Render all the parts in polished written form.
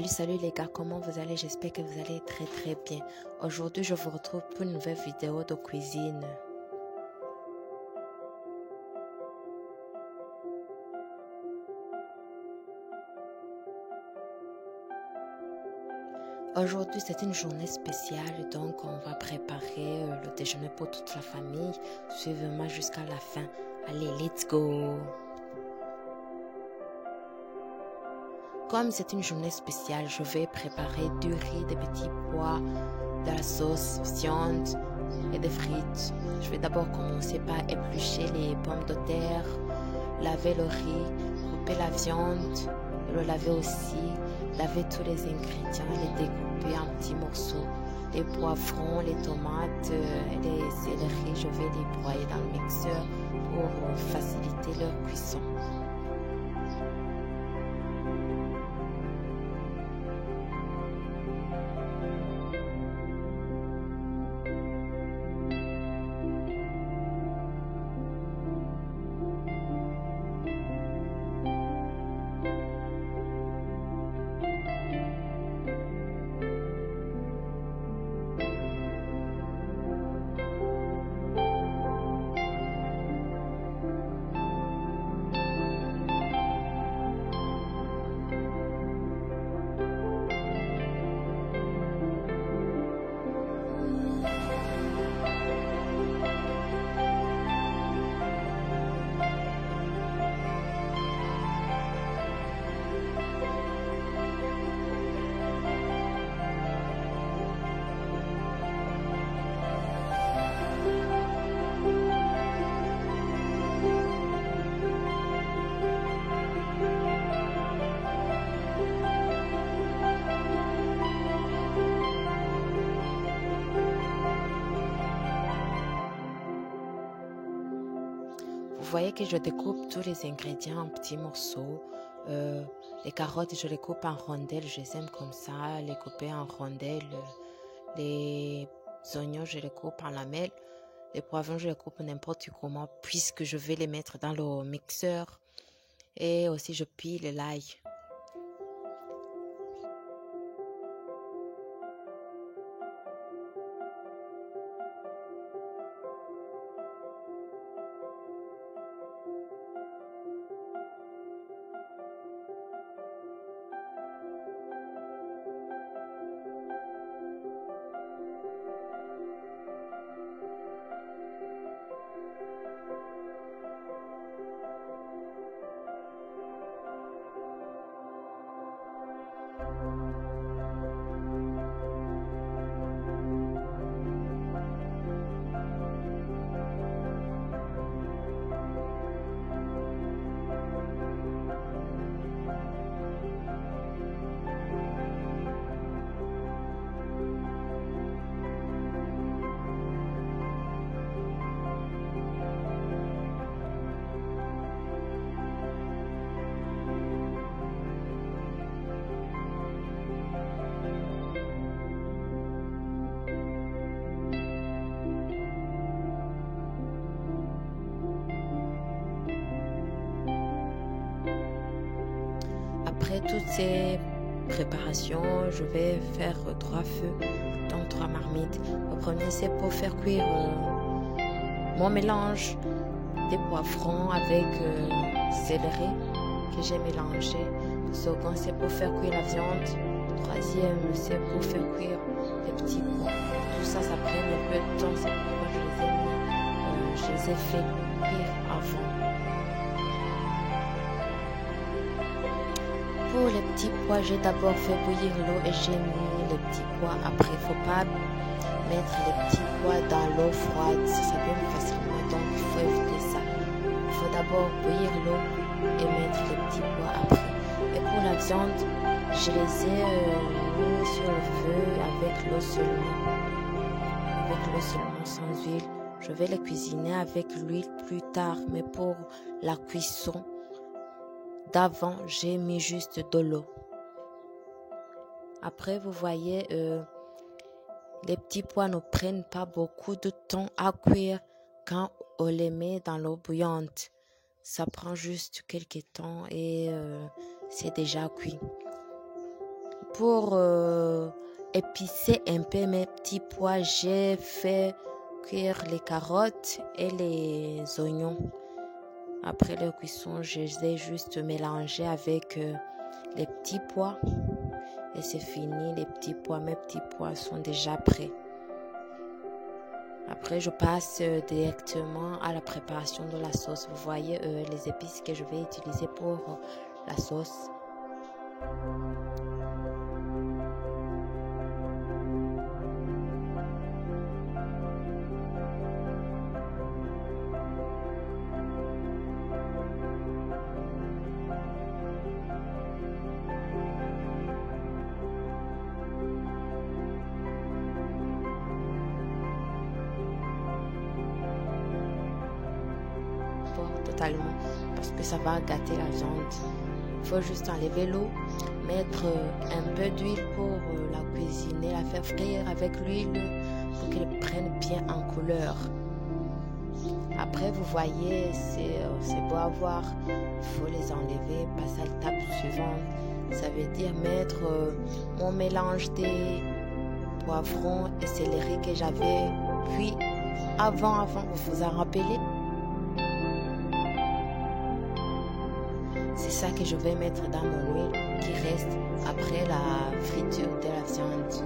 Salut les gars, comment vous allez? J'espère que vous allez très bien. Aujourd'hui, je vous retrouve pour une nouvelle vidéo de cuisine. Aujourd'hui, c'est une journée spéciale, donc on va préparer le déjeuner pour toute la famille. Suivez-moi jusqu'à la fin. Allez, let's go! Comme c'est une journée spéciale, je vais préparer du riz, des petits pois, de la sauce, viande et des frites. Je vais d'abord commencer par éplucher les pommes de terre, laver le riz, couper la viande, le laver aussi, laver tous les ingrédients, les découper en petits morceaux. Les poivrons, les tomates et les céleris, je vais les broyer dans le mixeur pour faciliter leur cuisson. Vous voyez que je découpe tous les ingrédients en petits morceaux. Les carottes, je les coupe en rondelles, je les aime comme ça, les couper en rondelles. Les oignons, je les coupe en lamelles. Les poivrons, je les coupe n'importe comment puisque je vais les mettre dans le mixeur. Et aussi, je pile l'ail. Après toutes ces préparations, je vais faire 3 feux dans 3 marmites. Le premier, c'est pour faire cuire mon mélange des poivrons avec céleri que j'ai mélangé. Le second, c'est pour faire cuire la viande. Le troisième, c'est pour faire cuire les petits pois. Tout ça, ça prend un peu de temps. C'est pourquoi je les ai fait cuire avant. Pour les petits pois, j'ai d'abord fait bouillir l'eau et j'ai mis les petits pois. Après, il ne faut pas mettre les petits pois dans l'eau froide, ça brûle facilement, donc il faut éviter ça. Il faut d'abord bouillir l'eau et mettre les petits pois après. Et pour la viande, je les ai mis sur le feu avec l'eau seulement. Avec l'eau seulement, sans huile. Je vais les cuisiner avec l'huile plus tard, mais pour la cuisson d'avant, j'ai mis juste de l'eau. Après, vous voyez, les petits pois ne prennent pas beaucoup de temps à cuire quand on les met dans l'eau bouillante. Ça prend juste quelques temps et c'est déjà cuit. pour épicer un peu mes petits pois, j'ai fait cuire les carottes et les oignons. Après leur cuisson, je les ai juste mélangés avec les petits pois. Et c'est fini, les petits pois. Mes petits pois sont déjà prêts. Après, je passe directement à la préparation de la sauce. Vous voyez les épices que je vais utiliser pour la sauce. Totalement, parce que ça va gâter la viande. Il faut juste enlever l'eau, mettre un peu d'huile pour la cuisiner, la faire frire avec l'huile pour qu'elle prenne bien en couleur. Après, vous voyez, c'est beau à voir. Il faut les enlever, passer à l'étape suivante. Ça veut dire mettre mon mélange des poivrons et céleri que j'avais cuit avant, vous vous en rappelez? C'est ça que je vais mettre dans mon huile qui reste après la friture de la viande. Je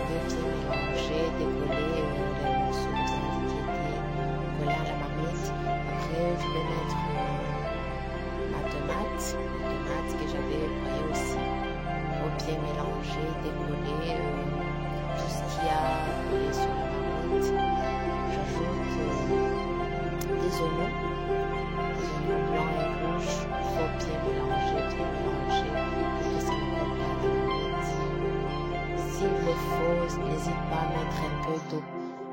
vais bien mélanger, décoller les morceaux de viande qui étaient collés à la marmite. Après, je vais mettre ma tomate que j'avais broyée aussi. Pour bien mélanger, décoller tout ce qu'il y a collé sur la marmite. J'ajoute des oignons blancs et rouges. Il faut bien mélanger pour que ça ne colle pas à la marmite. S'il le faut, n'hésite pas à mettre un peu d'eau.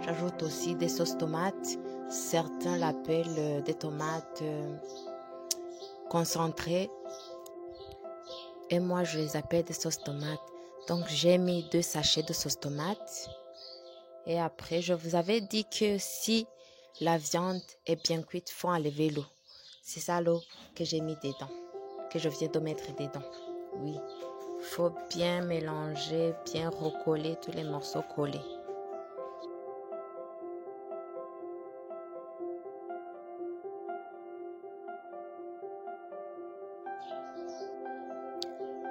J'ajoute aussi des sauces tomates. Certains l'appellent des tomates concentrées. Et moi, je les appelle des sauces tomates. Donc, j'ai mis 2 sachets de sauce tomate. Et après, je vous avais dit que si la viande est bien cuite, il faut enlever l'eau. C'est ça l'eau que j'ai mis dedans, que je viens de mettre dedans. Oui, il faut bien mélanger, bien recoller tous les morceaux collés.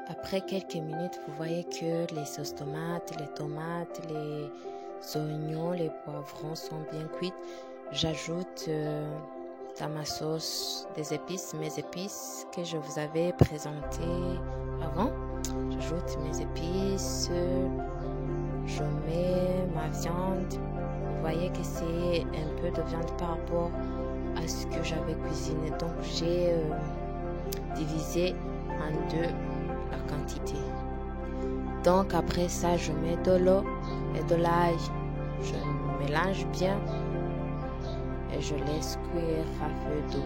Après quelques minutes, vous voyez que les sauces tomates, les oignons, les poivrons sont bien cuits. J'ajoute dans ma sauce des épices, mes épices que je vous avais présentées avant. J'ajoute mes épices, je mets ma viande. Vous voyez que c'est un peu de viande par rapport à ce que j'avais cuisiné. Donc j'ai divisé en 2 la quantité. Donc après ça, je mets de l'eau et de l'ail. Je mélange bien et je laisse cuire à feu d'eau.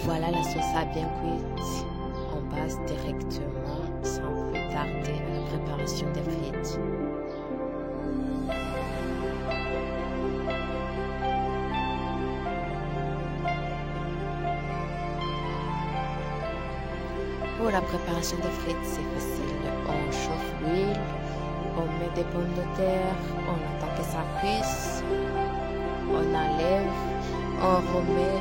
Voilà, la sauce a bien cuite. On passe directement, sans plus tarder, à la préparation des frites. Pour la préparation des frites, c'est facile. On chauffe l'huile, on met des pommes de terre, on attend que ça cuise, on enlève, on remet.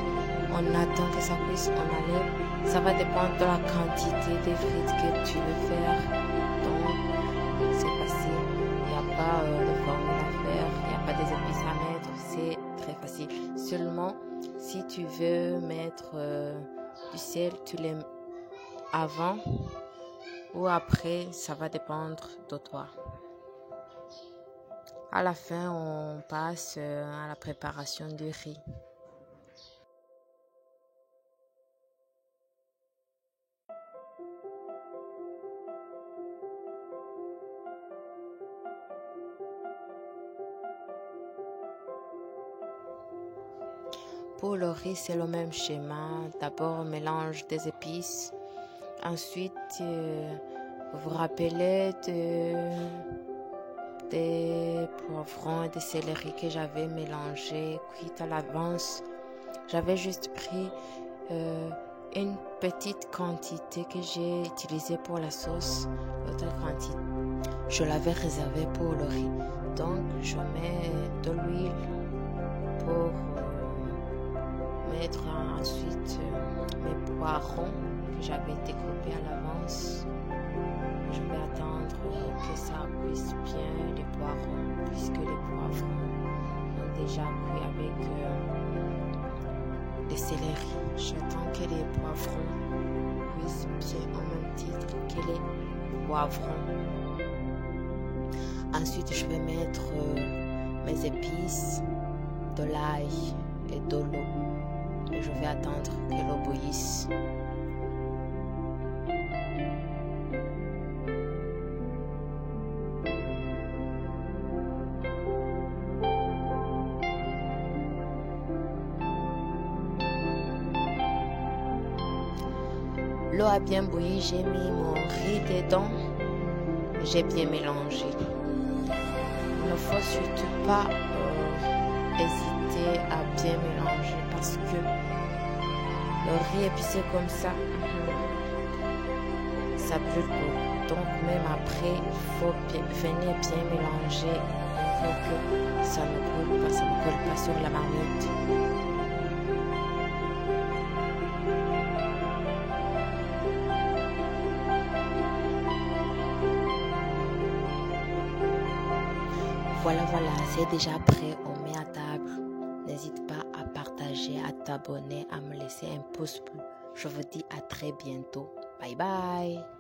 On attend que ça cuise, on enlève. Ça va dépendre de la quantité de frites que tu veux faire. Donc, c'est facile. Il n'y a pas de formule à faire. Il n'y a pas des épices à mettre. C'est très facile. Seulement, si tu veux mettre du sel, tu les mets avant ou après. Ça va dépendre de toi. À la fin, on passe à la préparation du riz. Pour le riz, c'est le même schéma. D'abord, on mélange des épices. Ensuite, vous vous rappelez des poivrons et des céleri que j'avais mélangés, cuits à l'avance. J'avais juste pris une petite quantité que j'ai utilisée pour la sauce. L'autre quantité, je l'avais réservée pour le riz. Donc, je mets de l'huile pour mettre ensuite mes poivrons que j'avais découpés à l'avance. Je vais attendre que ça cuise bien les poivrons, puisque les poivrons ont déjà cuit avec les céleri. J'attends que les poivrons cuisent bien au même titre que les poivrons. Ensuite, je vais mettre mes épices, de l'ail et de l'eau. Et je vais attendre que l'eau bouillisse. L'eau a bien bouilli, j'ai mis mon riz dedans. J'ai bien mélangé. Il ne faut surtout pas hésiter à bien mélanger parce que le riz épicé comme ça brûle beaucoup. Donc même après, il faut venir bien mélanger pour que ça ne brûle pas, ça ne colle pas sur la marmite. Voilà, c'est déjà prêt, on met à table. N'hésite pas à partager, à t'abonner, à me laisser un pouce bleu. Je vous dis à très bientôt. Bye bye.